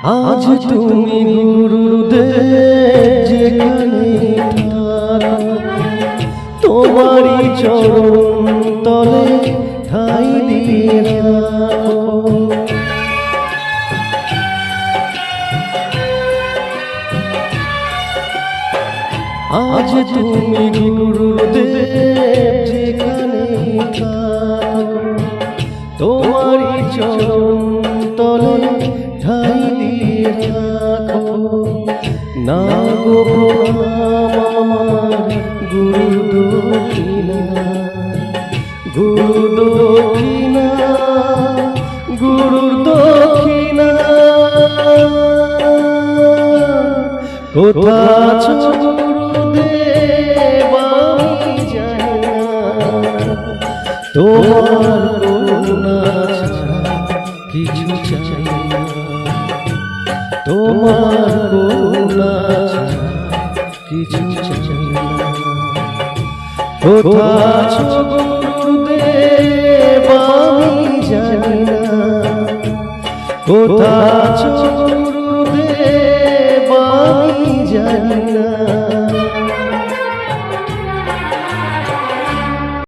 আজ তুমি গুরুদেব যেখানে থাকো, তোমারই চরণ তলে ঠাই দিয়ে রাখো। আজ তুমি গুরুদেব যেখানে থাকো, তোমারই চরণ তলে ঠাই দিয়ে রাখো। না গো প্রণাম আমার গুরু দক্ষিণা, গুরু দক্ষিণা, গুরুর দক্ষিণা। কোথা আছো গুরুদেব আমি জানি না, তোমার করুণা ছাড়া কিছু চাই না, তোমার করুণা ছাড়া কিছু চাই না। কোথা আছো গুরুদেব আমি জানি না, কোথা আছো গুরুদেব আমি জানি না।